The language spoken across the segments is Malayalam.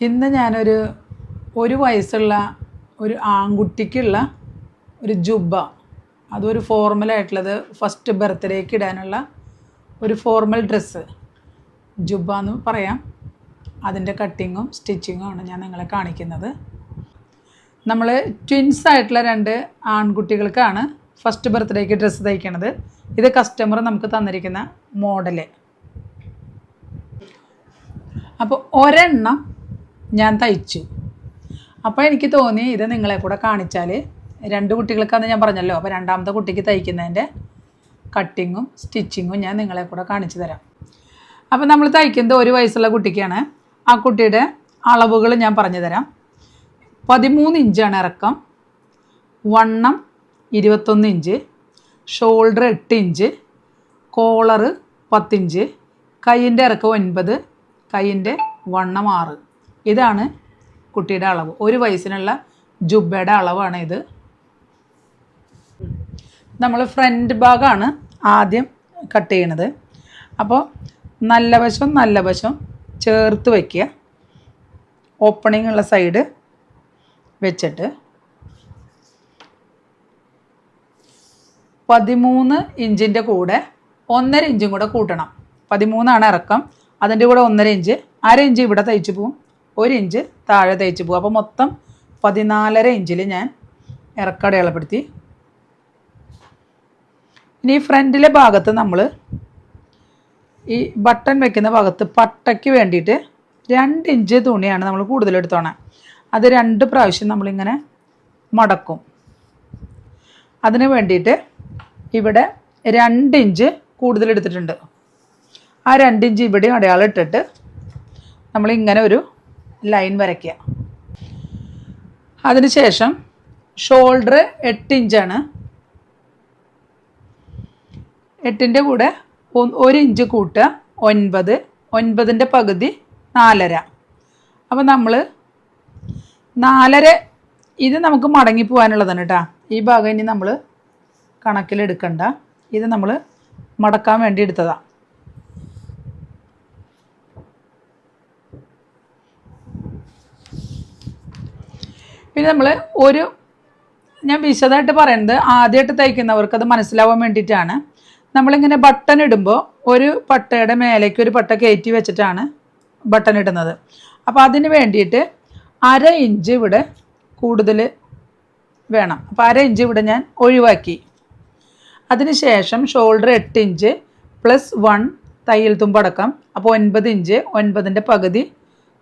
ഇന്ന് ഞാനൊരു 1 വയസ്സുള്ള ഒരു ആൺകുട്ടിക്കുള്ള ഒരു ജുബ്ബ, അതൊരു ഫോർമലായിട്ടുള്ളത് ഫസ്റ്റ് ബർത്ത്ഡേക്ക് ഇടാനുള്ള ഒരു ഫോർമൽ ഡ്രസ്സ് ജുബ്ബ എന്ന് പറയാം. അതിൻ്റെ കട്ടിങ്ങും സ്റ്റിച്ചിങ്ങും ആണ് ഞാൻ നിങ്ങളെ കാണിക്കുന്നത്. നമ്മൾ ട്വിൻസ് ആയിട്ടുള്ള 2 ആൺകുട്ടികൾക്കാണ് ഫസ്റ്റ് ബർത്ത്ഡേക്ക് ഡ്രസ്സ് തയ്ക്കണത്. ഇത് കസ്റ്റമർ നമുക്ക് തന്നിരിക്കുന്ന മോഡല്. അപ്പോൾ ഒരെണ്ണം ഞാൻ തയ്ച്ചു. അപ്പോൾ എനിക്ക് തോന്നി ഇത് നിങ്ങളെ കൂടെ കാണിച്ചാൽ, 2 കുട്ടികൾക്കാന്ന് ഞാൻ പറഞ്ഞല്ലോ, അപ്പോൾ രണ്ടാമത്തെ കുട്ടിക്ക് തയ്ക്കുന്നതിൻ്റെ കട്ടിങ്ങും സ്റ്റിച്ചിങ്ങും ഞാൻ നിങ്ങളെ കൂടെ കാണിച്ചു തരാം. അപ്പോൾ നമ്മൾ തയ്ക്കുന്നത് 1 വയസ്സുള്ള കുട്ടിക്കാണ്. ആ കുട്ടിയുടെ അളവുകൾ ഞാൻ പറഞ്ഞു തരാം. 13 ഇഞ്ചാണ് ഇറക്കം, വണ്ണം 21 inch, shoulder 8 inch, collar 10 inch, കൈയിൻ്റെ ഇറക്കം 9, കൈയിൻ്റെ വണ്ണം 6. ഇതാണ് കുട്ടിയുടെ അളവ്. 1 വയസ്സിനുള്ള ജുബ്ബയുടെ അളവാണ് ഇത്. നമ്മൾ ഫ്രണ്ട് ഭാഗമാണ് ആദ്യം കട്ട് ചെയ്യണത്. അപ്പോൾ നല്ല വശം ചേർത്ത് വയ്ക്കുക. ഓപ്പണിംഗ് ഉള്ള സൈഡ് വെച്ചിട്ട് 13 ഇഞ്ചിൻ്റെ കൂടെ 1.5 ഇഞ്ചും കൂടെ കൂട്ടണം. 13 ഇറക്കം, അതിൻ്റെ കൂടെ 1.5 ഇഞ്ച്, 1/2 ഇഞ്ച് ഇവിടെ തയ്ച്ച് പോവും, 1 ഇഞ്ച് താഴെ തയ്ച്ച് പോവും. അപ്പോൾ മൊത്തം 14.5 ഇഞ്ചിൽ ഞാൻ ഇറക്കം അടയാളപ്പെടുത്തി. ഇനി ഫ്രണ്ടിലെ ഭാഗത്ത് നമ്മൾ ഈ ബട്ടൺ വെക്കുന്ന ഭാഗത്ത് പട്ടയ്ക്ക് വേണ്ടിയിട്ട് 2 ഇഞ്ച് തുണിയാണ് നമ്മൾ കൂടുതൽ എടുത്തോണേ. അത് 2 പ്രാവശ്യം നമ്മളിങ്ങനെ മടക്കും. അതിന് വേണ്ടിയിട്ട് ഇവിടെ 2 ഇഞ്ച് കൂടുതൽ എടുത്തിട്ടുണ്ട്. ആ 2 ഇഞ്ച് ഇവിടെയും അടയാളം ഇട്ടിട്ട് നമ്മളിങ്ങനെ ഒരു ലൈൻ വരയ്ക്കുക. അതിനുശേഷം ഷോൾഡർ 8 ഇഞ്ചാണ്. 8ൻ്റെ കൂടെ 1 ഇഞ്ച് കൂട്ടുക, 9. 9ൻ്റെ പകുതി 4.5. അപ്പോൾ നമ്മൾ 4.5 ഇത് നമുക്ക് മടങ്ങി പോകാനുള്ളതാണ് കേട്ടോ. ഈ ഭാഗം ഇനി നമ്മൾ കണക്കിലെടുക്കണ്ട, ഇത് നമ്മൾ മടക്കാൻ വേണ്ടി എടുത്തതാണ്. പിന്നെ നമ്മൾ ഞാൻ വിശദമായിട്ട് പറയുന്നത് ആദ്യമായിട്ട് തയ്ക്കുന്നവർക്ക് അത് മനസ്സിലാവാൻ വേണ്ടിയിട്ടാണ്. നമ്മളിങ്ങനെ ബട്ടൺ ഇടുമ്പോൾ ഒരു പട്ടയുടെ മേലേക്ക് ഒരു പട്ട കയറ്റി വെച്ചിട്ടാണ് ബട്ടൺ ഇടുന്നത്. അപ്പോൾ അതിന് വേണ്ടിയിട്ട് 1/2 ഇഞ്ച് ഇവിടെ കൂടുതൽ വേണം. അപ്പോൾ 1/2 ഇഞ്ച് ഇവിടെ ഞാൻ ഒഴിവാക്കി. അതിനുശേഷം ഷോൾഡർ 8 ഇഞ്ച് + 1 തയ്യൽ തുമ്പടക്കം, അപ്പോൾ 9 ഇഞ്ച്, 9ൻ്റെ പകുതി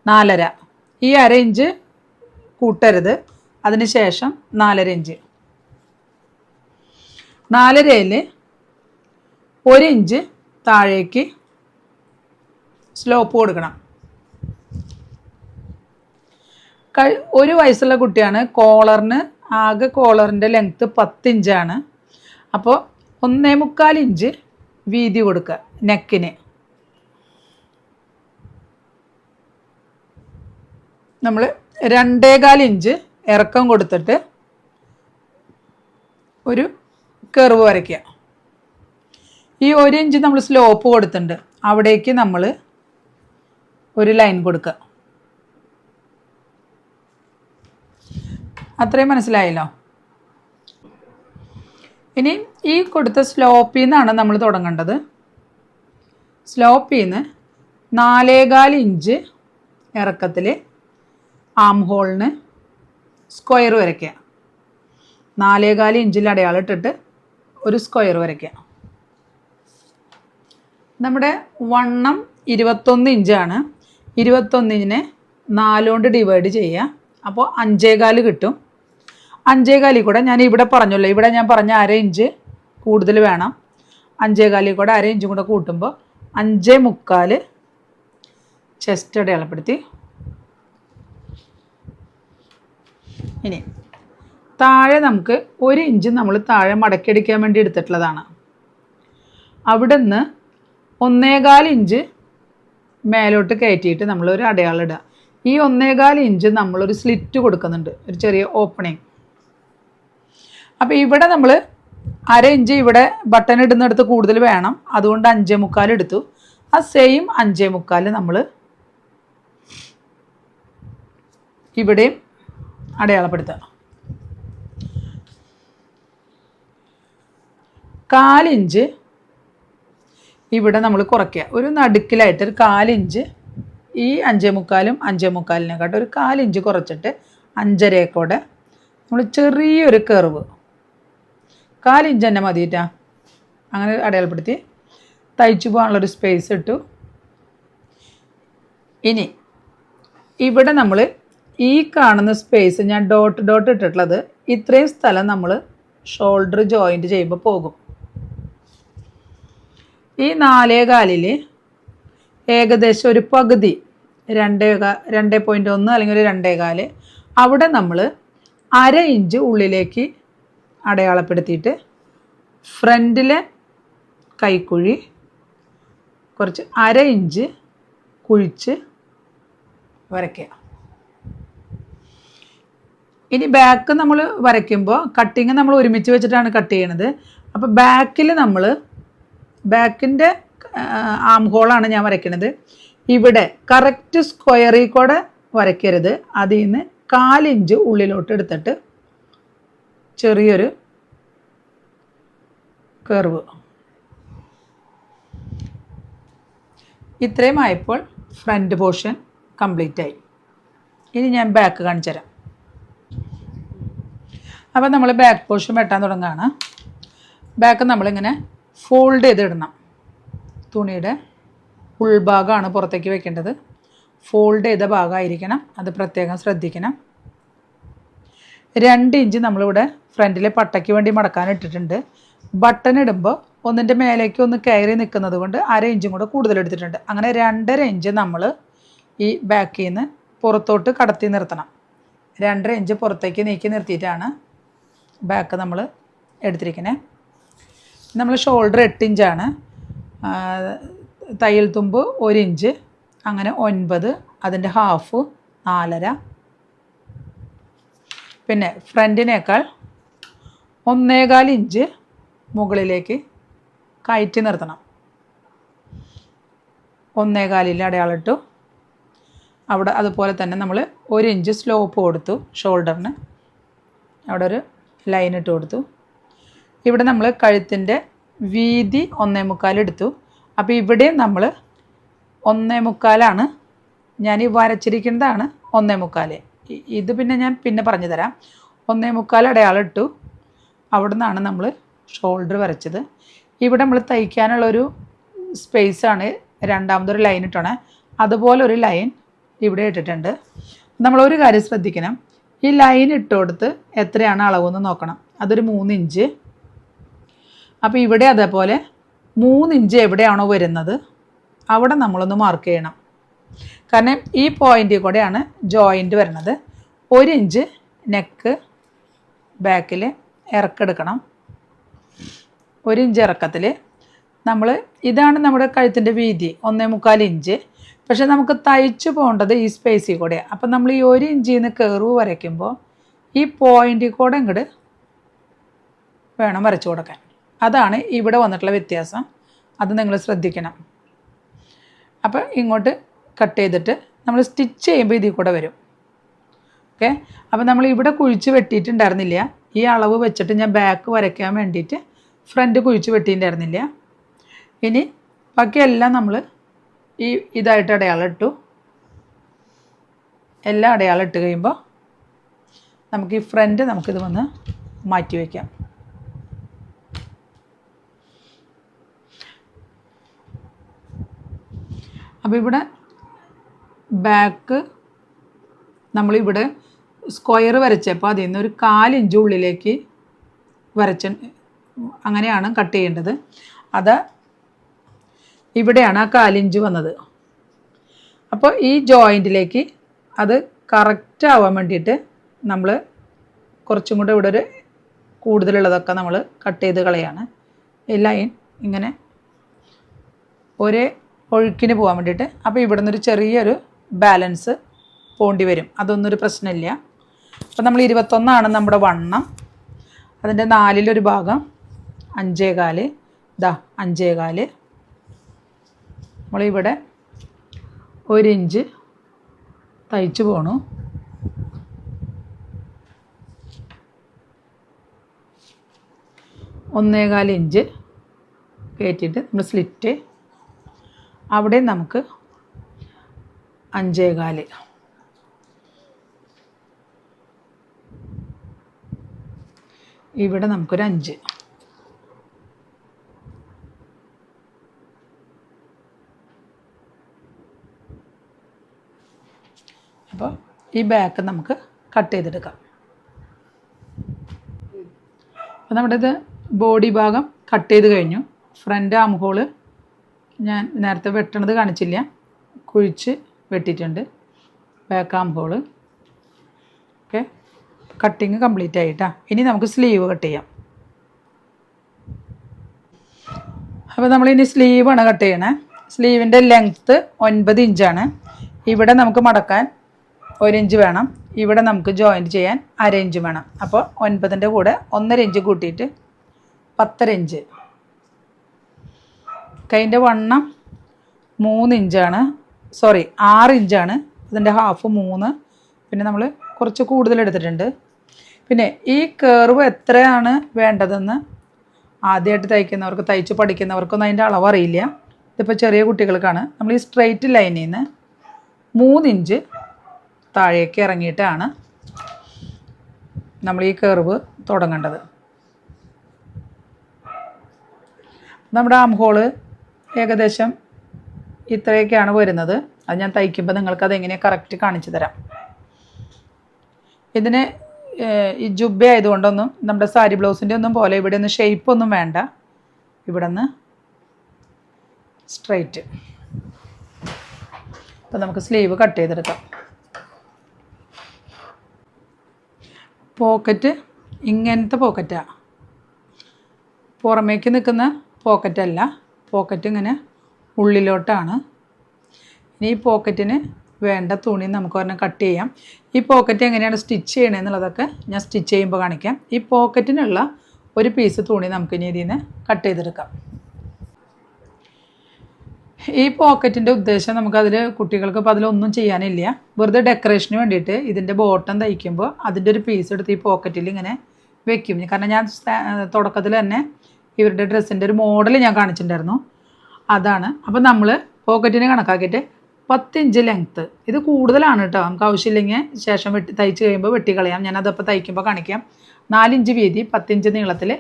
4.5. ഈ 1/2 ഇഞ്ച് കൂട്ടരുത്. അതിനുശേഷം 4.5 ഇഞ്ച്, 4.5ൽ 1 ഇഞ്ച് താഴേക്ക് സ്ലോപ്പ് കൊടുക്കണം. 1 വയസ്സുള്ള കുട്ടിയാണ്. കോളറിൻ്റെ ലെങ്ത്ത് 10 ഇഞ്ചാണ്. അപ്പോൾ 1.25 ഇഞ്ച് വീതി കൊടുക്കുക നെക്കിന്. നമ്മൾ 2.25 ഇഞ്ച് ഇറക്കം കൊടുത്തിട്ട് ഒരു കർവ് വരയ്ക്കുക. ഈ 1 ഇഞ്ച് നമ്മൾ സ്ലോപ്പ് കൊടുത്തിട്ടുണ്ട്, അവിടേക്ക് നമ്മൾ ഒരു ലൈൻ കൊടുക്കുക. അത്രയും മനസ്സിലായല്ലോ. ഇനി ഈ കൊടുത്ത സ്ലോപ്പിൽ നിന്നാണ് നമ്മൾ തുടങ്ങേണ്ടത്. സ്ലോപ്പിൽ നിന്ന് 4.25 ഇഞ്ച് ഇറക്കത്തിൽ ആം ഹോളിന് സ്ക്വയർ വരയ്ക്കുക. 4.25 ഇഞ്ചിൽ അടയാളം ഇട്ടിട്ട് ഒരു സ്ക്വയർ വരയ്ക്കുക. നമ്മുടെ വണ്ണം 21 ഇഞ്ചാണ്. 21നെ 4 കൊണ്ട് ഡിവൈഡ് ചെയ്യുക. അപ്പോൾ 5.25 കിട്ടും. 5.25 കൂടെ ഞാൻ ഇവിടെ പറഞ്ഞല്ലോ, ഇവിടെ ഞാൻ പറഞ്ഞ 1/2 ഇഞ്ച് കൂടുതൽ വേണം. 5.25 കൂടെ 1/2 ഇഞ്ചും കൂടെ കൂട്ടുമ്പോൾ 5.25 ചെസ്റ്റ് അടയാളപ്പെടുത്തി. ഇനി താഴെ നമുക്ക് 1 ഇഞ്ച് നമ്മൾ താഴെ മടക്കിയടിക്കാൻ വേണ്ടി എടുത്തിട്ടുള്ളതാണ്. അവിടെ നിന്ന് 1.25 ഇഞ്ച് മേലോട്ട് കയറ്റിയിട്ട് നമ്മളൊരു അടയാളം ഇടുക. ഈ 1.25 ഇഞ്ച് നമ്മളൊരു സ്ലിറ്റ് കൊടുക്കുന്നുണ്ട്, ഒരു ചെറിയ ഓപ്പണിങ്. അപ്പോൾ ഇവിടെ നമ്മൾ 1/2 ഇഞ്ച് ഇവിടെ ബട്ടൺ ഇടുന്നിടത്ത് കൂടുതൽ വേണം, അതുകൊണ്ട് 5.25 എടുത്തു. ആ സെയിം 5.25 നമ്മൾ ഇവിടെയും അടയാളപ്പെടുത്തുക. 1/4 ഇഞ്ച് ഇവിടെ നമ്മൾ കുറയ്ക്കുക. ഒരു നടുക്കിലായിട്ട് ഒരു 1/4 ഇഞ്ച് ഈ 5.25 5.25 ഒരു 1/4 ഇഞ്ച് കുറച്ചിട്ട് 5.5 നമ്മൾ ചെറിയൊരു കർവ് 1/4 ഇഞ്ച് തന്നെ മതിയിട്ടാ. അങ്ങനെ അടയാളപ്പെടുത്തി തയ്ച്ചു പോകാനുള്ളൊരു സ്പേസ് ഇട്ടു. ഇനി ഇവിടെ നമ്മൾ ഈ കാണുന്ന സ്പേസ് ഞാൻ ഡോട്ട് ഇട്ടിട്ടുള്ളത് ഇത്രയും സ്ഥലം നമ്മൾ ഷോൾഡർ ജോയിൻറ്റ് ചെയ്യുമ്പോൾ പോകും. ഈ 4.25 ഏകദേശം ഒരു പകുതി 2.1 അല്ലെങ്കിൽ ഒരു 2.25 അവിടെ നമ്മൾ 1/2 ഇഞ്ച് ഉള്ളിലേക്ക് അടയാളപ്പെടുത്തിയിട്ട് ഫ്രണ്ടിലെ കൈക്കുഴി കുറച്ച് 1/2 ഇഞ്ച് കുഴിച്ച് വരയ്ക്കുക. ഇനി ബാക്ക് നമ്മൾ വരയ്ക്കുമ്പോൾ കട്ടിങ് നമ്മൾ ഒരുമിച്ച് വെച്ചിട്ടാണ് കട്ട് ചെയ്യണത്. അപ്പോൾ ബാക്കിൻ്റെ ആം ഹോളാണ് ഞാൻ വരയ്ക്കുന്നത്. ഇവിടെ കറക്റ്റ് സ്ക്വയറിൽ കൂടെ വരയ്ക്കരുത്. അതിൽ നിന്ന് 1/4 ഇഞ്ച് ഉള്ളിലോട്ട് എടുത്തിട്ട് ചെറിയൊരു കർവ്. ഇത്രയും ആയപ്പോൾ ഫ്രണ്ട് പോർഷൻ കംപ്ലീറ്റ് ആയി. ഇനി ഞാൻ ബാക്ക് കാണിച്ചു തരാം. അപ്പോൾ നമ്മൾ ബാക്ക് പോർഷൻ വെട്ടാൻ തുടങ്ങുകയാണ്. ബാക്ക് നമ്മളിങ്ങനെ ഫോൾഡ് ചെയ്തിടണം. തുണിയുടെ ഉൾഭാഗമാണ് പുറത്തേക്ക് വെക്കേണ്ടത്. ഫോൾഡ് ചെയ്ത ഭാഗമായിരിക്കണം, അത് പ്രത്യേകം ശ്രദ്ധിക്കണം. 2 ഇഞ്ച് നമ്മളിവിടെ ഫ്രണ്ടിലെ പട്ടയ്ക്ക് വേണ്ടി മടക്കാൻ ഇട്ടിട്ടുണ്ട്. ബട്ടൺ ഇടുമ്പോൾ ഒന്നിൻ്റെ മേലേക്ക് ഒന്ന് കയറി നിൽക്കുന്നത് കൊണ്ട് 1/2 ഇഞ്ചും കൂടെ കൂടുതൽ എടുത്തിട്ടുണ്ട്. അങ്ങനെ 2.5 ഇഞ്ച് നമ്മൾ ഈ ബാക്കിൽ നിന്ന് പുറത്തോട്ട് കടത്തി നിർത്തണം. 2.5 ഇഞ്ച് പുറത്തേക്ക് നീക്കി നിർത്തിയിട്ടാണ് ബാക്ക് നമ്മൾ എടുത്തിരിക്കുന്നത്. നമ്മൾ ഷോൾഡർ 8 ഇഞ്ചാണ്, തയ്യൽ തുമ്പ് 1 ഇഞ്ച്, അങ്ങനെ 9, അതിൻ്റെ ഹാഫ് 4.5. പിന്നെ ഫ്രണ്ടിനേക്കാൾ 1.25 ഇഞ്ച് മുകളിലേക്ക് കയറ്റി നിർത്തണം. 1.25 അടയാളിട്ടു. അവിടെ അതുപോലെ തന്നെ നമ്മൾ 1 ഇഞ്ച് സ്ലോപ്പ് കൊടുത്തു. ഷോൾഡറിന് അവിടെ ഒരു ലൈൻ ഇട്ട് കൊടുത്തു. ഇവിടെ നമ്മൾ കഴുത്തിൻ്റെ വീതി 1.25 എടുത്തു. അപ്പോൾ ഇവിടെയും നമ്മൾ 1.25 ഞാൻ ഈ വരച്ചിരിക്കുന്നതാണ് 1.25. ഇത് പിന്നെ ഞാൻ പറഞ്ഞു തരാം. 1.25 അടയാളം ഇട്ടു. അവിടെ നിന്നാണ് നമ്മൾ ഷോൾഡർ വരച്ചത്. ഇവിടെ നമ്മൾ തയ്ക്കാനുള്ളൊരു സ്പേസാണ് രണ്ടാമതൊരു ലൈൻ ഇട്ടണേ. അതുപോലെ ഒരു ലൈൻ ഇവിടെ ഇട്ടിട്ടുണ്ട്. നമ്മളൊരു കാര്യം ശ്രദ്ധിക്കണം, ഈ ലൈൻ ഇട്ട് കൊടുത്ത് എത്രയാണ് അളവെന്ന് നോക്കണം. അതൊരു 3 ഇഞ്ച്. അപ്പോൾ ഇവിടെ അതേപോലെ 3 ഇഞ്ച് എവിടെയാണോ വരുന്നത് അവിടെ നമ്മളൊന്ന് മാർക്ക് ചെയ്യണം. കാരണം ഈ പോയിൻറ്റിൽ കൂടെയാണ് ജോയിൻറ്റ് വരുന്നത്. 1 ഇഞ്ച് നെക്ക് ബാക്കിൽ ഇറക്കെടുക്കണം. 1 ഇഞ്ച് ഇറക്കത്തിൽ നമ്മൾ ഇതാണ് നമ്മുടെ കഴുത്തിൻ്റെ വീതി 1.25 ഇഞ്ച്. പക്ഷെ നമുക്ക് തയ്ച്ചു പോകേണ്ടത് ഈ സ്പേസിൽ കൂടെയാണ്. അപ്പം നമ്മൾ ഈ 1 ഇഞ്ചിൽ നിന്ന് കർവ് വരയ്ക്കുമ്പോൾ ഈ പോയിൻറ്റിൽ കൂടെ ഇങ്ങോട്ട് വേണം വരച്ചു കൊടുക്കാൻ. അതാണ് ഇവിടെ വന്നിട്ടുള്ള വ്യത്യാസം. അത് നിങ്ങൾ ശ്രദ്ധിക്കണം. അപ്പോൾ ഇങ്ങോട്ട് കട്ട് ചെയ്തിട്ട് നമ്മൾ സ്റ്റിച്ച് ചെയ്യുമ്പോൾ ഇതിൽ കൂടെ വരും. ഓക്കെ. അപ്പോൾ നമ്മൾ ഇവിടെ കുഴിച്ച് വെട്ടിയിട്ടുണ്ടായിരുന്നില്ല. ഈ അളവ് വെച്ചിട്ട് ഞാൻ ബാക്ക് വരയ്ക്കാൻ വേണ്ടിയിട്ട് ഫ്രണ്ട് കുഴിച്ച് വെട്ടിയിട്ടുണ്ടായിരുന്നില്ല. ഇനി ബാക്കിയെല്ലാം നമ്മൾ ഇതായിട്ട് അടയാളം ഇട്ടു. എല്ലാം അടയാളം ഇട്ട് കഴിയുമ്പോൾ നമുക്ക് ഈ ഫ്രണ്ട് നമുക്കിത് വന്ന് മാറ്റി വയ്ക്കാം. അപ്പോൾ ഇവിടെ ബാക്ക് നമ്മളിവിടെ സ്ക്വയർ വരച്ചപ്പോൾ അതിൽ നിന്ന് ഒരു 4 ഇഞ്ച് ഉള്ളിലേക്ക് അങ്ങനെയാണ് കട്ട് ചെയ്യേണ്ടത്. അത് ഇവിടെയാണ് ആ 4 ഇഞ്ച് വന്നത്. അപ്പോൾ ഈ ജോയിൻറ്റിലേക്ക് അത് കറക്റ്റ് ആവാൻ വേണ്ടിയിട്ട് നമ്മൾ കുറച്ചും കൂടെ ഇവിടെ ഒരു കൂടുതലുള്ളതൊക്കെ നമ്മൾ കട്ട് ചെയ്ത് കളയാണ്. ഈ ലൈൻ ഇങ്ങനെ ഒരേ ഒഴുക്കിന് പോകാൻ വേണ്ടിയിട്ട്. അപ്പോൾ ഇവിടെ നിന്നൊരു ചെറിയൊരു ബാലൻസ് പോണ്ടി വരും. അതൊന്നൊരു പ്രശ്നമില്ല. അപ്പോൾ നമ്മൾ 21 നമ്മുടെ വണ്ണം. അതിൻ്റെ 4-ൽ1 ഭാഗം 5.25, 5.25. നമ്മളിവിടെ 1 ഇഞ്ച് തയ്ച്ചു പോണു. 1.25 ഇഞ്ച് കയറ്റിയിട്ട് നമ്മൾ സ്ലിറ്റ്, അവിടെ നമുക്ക് 5.25, ഇവിടെ നമുക്കൊരു 5. അപ്പോൾ ഈ ബാക്ക് നമുക്ക് കട്ട് ചെയ്തെടുക്കാം. അപ്പോൾ നമ്മുടെ ഇത് ബോഡി ഭാഗം കട്ട് ചെയ്ത് കഴിഞ്ഞു. ഫ്രണ്ട് ആം ഹോള് ഞാൻ നേരത്തെ വെട്ടണത് കാണിച്ചില്ല, കുഴിച്ച് വെട്ടിയിട്ടുണ്ട്. Back armhole okay, cutting complete ആയിട്ടാ. ഇനി നമുക്ക് സ്ലീവ് കട്ട് ചെയ്യാം. അപ്പോൾ നമ്മളിനി സ്ലീവാണ് കട്ട് ചെയ്യണേ. സ്ലീവിൻ്റെ ലെങ്ത്ത് 9 ഇഞ്ചാണ്. ഇവിടെ നമുക്ക് മടക്കാൻ 1 ഇഞ്ച് വേണം, ഇവിടെ നമുക്ക് ജോയിൻറ്റ് ചെയ്യാൻ 1/2 ഇഞ്ച് വേണം. അപ്പോൾ 9ൻ്റെ കൂടെ 1.5 ഇഞ്ച് കൂട്ടിയിട്ട് 10.5 ഇഞ്ച്. കൈൻ്റെ വണ്ണം 3 ഇഞ്ചാണ്, 6 ഇഞ്ചാണ്. ഇതിൻ്റെ ഹാഫ് 3, പിന്നെ നമ്മൾ കുറച്ച് കൂടുതൽ എടുത്തിട്ടുണ്ട്. പിന്നെ ഈ കർവ് എത്രയാണ് വേണ്ടതെന്ന് ആദ്യമായിട്ട് തയ്ക്കുന്നവർക്ക്, തയ്ച്ച് പഠിക്കുന്നവർക്കൊന്നും അതിൻ്റെ അളവ് അറിയില്ല. ഇതിപ്പോൾ ചെറിയ കുട്ടികൾക്കാണ്. നമ്മൾ ഈ സ്ട്രെയിറ്റ് ലൈനിൽ നിന്ന് 3 ഇഞ്ച് താഴേക്ക് ഇറങ്ങിയിട്ടാണ് നമ്മൾ ഈ കർവ് തുടങ്ങേണ്ടത്. നമ്മുടെ ആം ഹോള് ഏകദേശം ഇത്രയൊക്കെയാണ് വരുന്നത്. അത് ഞാൻ തയ്ക്കുമ്പോൾ നിങ്ങൾക്കത് എങ്ങനെയാണ് കറക്റ്റ് കാണിച്ചു തരാം. ഇതിന് ഈ ജുബ്ബ ആയതുകൊണ്ടൊന്നും നമ്മുടെ സാരി ബ്ലൗസിൻ്റെ ഒന്നും പോലെ ഇവിടെ ഒന്ന് ഷേപ്പൊന്നും വേണ്ട. ഇവിടെ നിന്ന് സ്ട്രെയിറ്റ്. അപ്പോൾ നമുക്ക് സ്ലീവ് കട്ട് ചെയ്തെടുക്കാം. പോക്കറ്റ് ഇങ്ങനത്തെ പോക്കറ്റാണ്, പുറമേക്ക് നിൽക്കുന്ന പോക്കറ്റല്ല. പോക്കറ്റ് ഇങ്ങനെ ഉള്ളിലോട്ടാണ്. ഇനി ഈ പോക്കറ്റിന് വേണ്ട തുണി നമുക്ക് ഒരെണ്ണം കട്ട് ചെയ്യാം. ഈ പോക്കറ്റ് എങ്ങനെയാണ് സ്റ്റിച്ച് ചെയ്യണമെന്നുള്ളതൊക്കെ ഞാൻ സ്റ്റിച്ച് ചെയ്യുമ്പോൾ കാണിക്കാം. ഈ പോക്കറ്റിനുള്ള ഒരു പീസ് തുണി നമുക്കിനി ഇതിൽ നിന്ന് കട്ട് ചെയ്തെടുക്കാം. ഈ പോക്കറ്റിൻ്റെ ഉദ്ദേശം നമുക്കതിൽ കുട്ടികൾക്ക് ഇപ്പോൾ അതിലൊന്നും ചെയ്യാനില്ല. വെറുതെ ഡെക്കറേഷന് വേണ്ടിയിട്ട് ഇതിൻ്റെ ബോട്ടം തയ്ക്കുമ്പോൾ അതിൻ്റെ ഒരു പീസ് എടുത്ത് ഈ പോക്കറ്റിൽ ഇങ്ങനെ വെക്കും. കാരണം ഞാൻ തുടക്കത്തിൽ തന്നെ ഇവരുടെ ഡ്രസ്സിൻ്റെ ഒരു മോഡൽ ഞാൻ കാണിച്ചിട്ടുണ്ടായിരുന്നു, അതാണ്. അപ്പോൾ നമ്മൾ പോക്കറ്റിന് കണക്കാക്കിയിട്ട് 10 ഇഞ്ച് ലെങ്ത്ത്. ഇത് കൂടുതലാണ് കേട്ടോ, നമുക്ക് ആവശ്യമില്ലെങ്കിൽ ശേഷം തയ്ച്ച് കഴിയുമ്പോൾ വെട്ടിക്കളയാം. ഞാനതപ്പോൾ തയ്ക്കുമ്പോൾ കാണിക്കാം. 4 ഇഞ്ച് വീതി 10 ഇഞ്ച് നീളത്തിൽ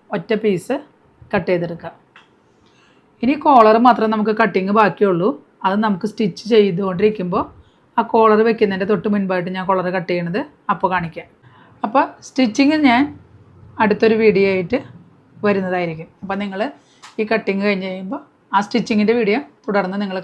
ഒറ്റ പീസ് കട്ട് ചെയ്തെടുക്കുക. ഇനി കോളർ മാത്രം നമുക്ക് കട്ടിങ് ബാക്കിയുള്ളൂ. അത് നമുക്ക് സ്റ്റിച്ച് ചെയ്തുകൊണ്ടിരിക്കുമ്പോൾ ആ കോളർ വെക്കുന്നതിൻ്റെ തൊട്ട് മുൻപായിട്ട് ഞാൻ കോളർ കട്ട് ചെയ്യണത് അപ്പോൾ കാണിക്കാം. അപ്പോൾ സ്റ്റിച്ചിങ് ഞാൻ അടുത്തൊരു വീഡിയോ ആയിട്ട് വരുന്നതായിരിക്കും. അപ്പോൾ നിങ്ങൾ ഈ കട്ടിങ് കഴിഞ്ഞ് കഴിയുമ്പോൾ ആ സ്റ്റിച്ചിങ്ങിൻ്റെ വീഡിയോ തുടർന്ന് നിങ്ങൾ